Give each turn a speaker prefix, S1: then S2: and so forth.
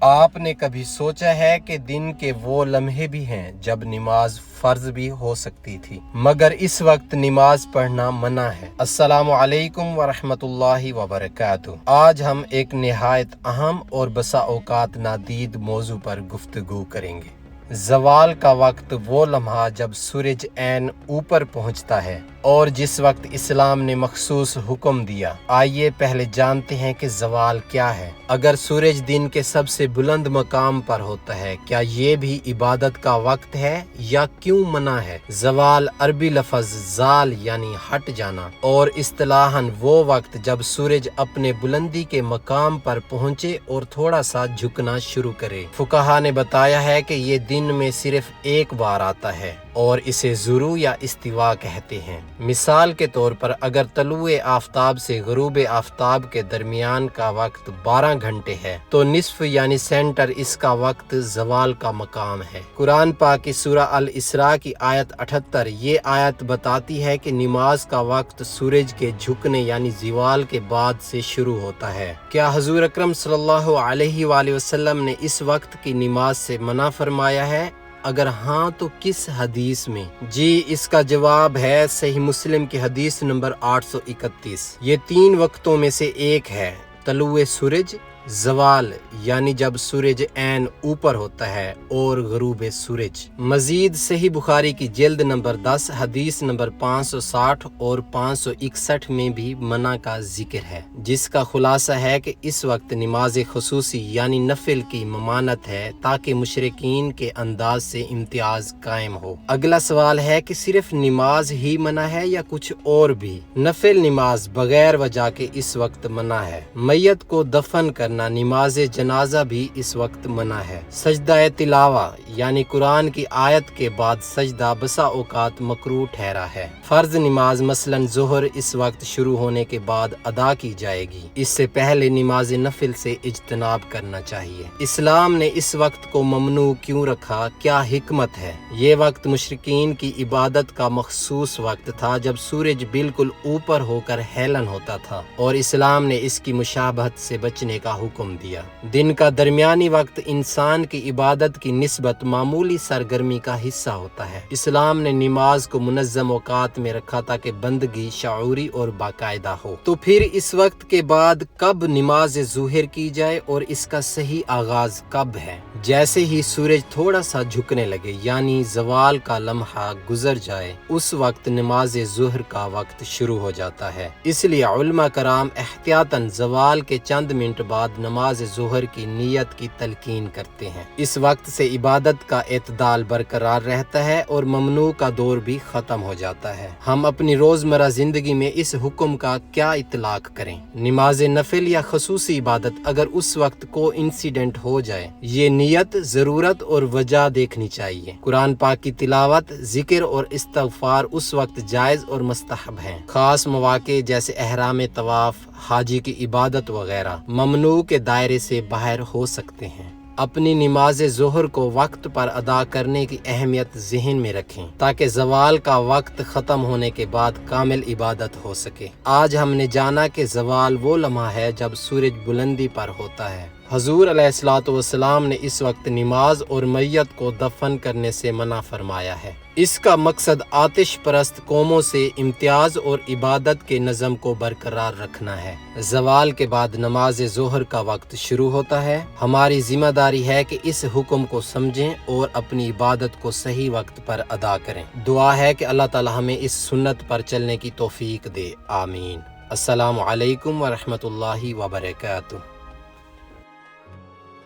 S1: آپ نے کبھی سوچا ہے کہ دن کے وہ لمحے بھی ہیں جب نماز فرض بھی ہو سکتی تھی، مگر اس وقت نماز پڑھنا منع ہے؟ السلام علیکم ورحمۃ اللہ وبرکاتہ۔ آج ہم ایک نہایت اہم اور بسا اوقات نادید موضوع پر گفتگو کریں گے۔ زوال کا وقت، وہ لمحہ جب سورج عین اوپر پہنچتا ہے اور جس وقت اسلام نے مخصوص حکم دیا۔ آئیے پہلے جانتے ہیں کہ زوال کیا ہے۔ اگر سورج دن کے سب سے بلند مقام پر ہوتا ہے، کیا یہ بھی عبادت کا وقت ہے یا کیوں منع ہے؟ زوال عربی لفظ زال یعنی ہٹ جانا اور اصطلاحاً وہ وقت جب سورج اپنے بلندی کے مقام پر پہنچے اور تھوڑا سا جھکنا شروع کرے۔ فقہا نے بتایا ہے کہ یہ دن میں صرف ایک بار آتا ہے اور اسے ظروع یا استوا کہتے ہیں۔ مثال کے طور پر اگر طلوع آفتاب سے غروب آفتاب کے درمیان کا وقت 12 گھنٹے ہے تو نصف یعنی سینٹر اس کا وقت زوال کا مقام ہے۔ قرآن پاک کی سورہ الاسراء کی آیت 78 یہ آیت بتاتی ہے کہ نماز کا وقت سورج کے جھکنے یعنی زوال کے بعد سے شروع ہوتا ہے۔ کیا حضور اکرم صلی اللہ علیہ وآلہ وسلم نے اس وقت کی نماز سے منع فرمایا ہے؟ اگر ہاں تو کس حدیث میں؟ جی، اس کا جواب ہے صحیح مسلم کی حدیث نمبر 831۔ یہ 3 وقتوں میں سے ایک ہے: طلوع سورج، زوال یعنی جب سورج عین اوپر ہوتا ہے، اور غروب سورج۔ مزید صحیح بخاری کی جلد نمبر 10 حدیث نمبر 560 اور 561 میں بھی منع کا ذکر ہے، جس کا خلاصہ ہے کہ اس وقت نماز خصوصی یعنی نفل کی ممانعت ہے تاکہ مشرکین کے انداز سے امتیاز قائم ہو۔ اگلا سوال ہے کہ صرف نماز ہی منع ہے یا کچھ اور بھی؟ نفل نماز بغیر وجہ کے اس وقت منع ہے۔ میت کو دفن کرنا، نماز جنازہ بھی اس وقت منع ہے۔ سجدہ تلاوہ یعنی قرآن کی آیت کے بعد سجدہ بسا اوقات مکروہ ٹھہرا ہے۔ فرض نماز مثلاً ظہر اس وقت شروع ہونے کے بعد ادا کی جائے گی، اس سے پہلے نماز نفل سے اجتناب کرنا چاہیے۔ اسلام نے اس وقت کو ممنوع کیوں رکھا؟ کیا حکمت ہے؟ یہ وقت مشرکین کی عبادت کا مخصوص وقت تھا جب سورج بالکل اوپر ہو کر ہیلن ہوتا تھا، اور اسلام نے اس کی مشابہت سے بچنے کا حکم دیا۔ دن کا درمیانی وقت انسان کی عبادت کی نسبت معمولی سرگرمی کا حصہ ہوتا ہے۔ اسلام نے نماز کو منظم اوقات میں رکھا تاکہ بندگی شعوری اور باقاعدہ ہو۔ تو پھر اس وقت کے بعد کب نماز ظہر کی جائے اور اس کا صحیح آغاز کب ہے؟ جیسے ہی سورج تھوڑا سا جھکنے لگے یعنی زوال کا لمحہ گزر جائے، اس وقت نماز ظہر کا وقت شروع ہو جاتا ہے۔ اس لیے علماء کرام احتیاطاً زوال کے چند منٹ بعد نماز ظہر کی نیت کی تلقین کرتے ہیں۔ اس وقت سے عبادت کا اعتدال برقرار رہتا ہے اور ممنوع کا دور بھی ختم ہو جاتا ہے۔ ہم اپنی روزمرہ زندگی میں اس حکم کا کیا اطلاق کریں؟ نماز نفل یا خصوصی عبادت اگر اس وقت کو انسیڈنٹ ہو جائے، یہ نیت، ضرورت اور وجہ دیکھنی چاہیے۔ قرآن پاک کی تلاوت، ذکر اور استغفار اس وقت جائز اور مستحب ہیں۔ خاص مواقع جیسے احرام طواف، حاجی کی عبادت وغیرہ ممنوع کے دائرے سے باہر ہو سکتے ہیں۔ اپنی نماز ظہر کو وقت پر ادا کرنے کی اہمیت ذہن میں رکھیں تاکہ زوال کا وقت ختم ہونے کے بعد کامل عبادت ہو سکے۔ آج ہم نے جانا کہ زوال وہ لمحہ ہے جب سورج بلندی پر ہوتا ہے۔ حضور علیہ الصلوۃ والسلام نے اس وقت نماز اور میت کو دفن کرنے سے منع فرمایا ہے۔ اس کا مقصد آتش پرست قوموں سے امتیاز اور عبادت کے نظم کو برقرار رکھنا ہے۔ زوال کے بعد نماز ظہر کا وقت شروع ہوتا ہے۔ ہماری ذمہ داری ہے کہ اس حکم کو سمجھیں اور اپنی عبادت کو صحیح وقت پر ادا کریں۔ دعا ہے کہ اللہ تعالی ہمیں اس سنت پر چلنے کی توفیق دے، آمین۔ السلام علیکم ورحمۃ اللہ وبرکاتہ۔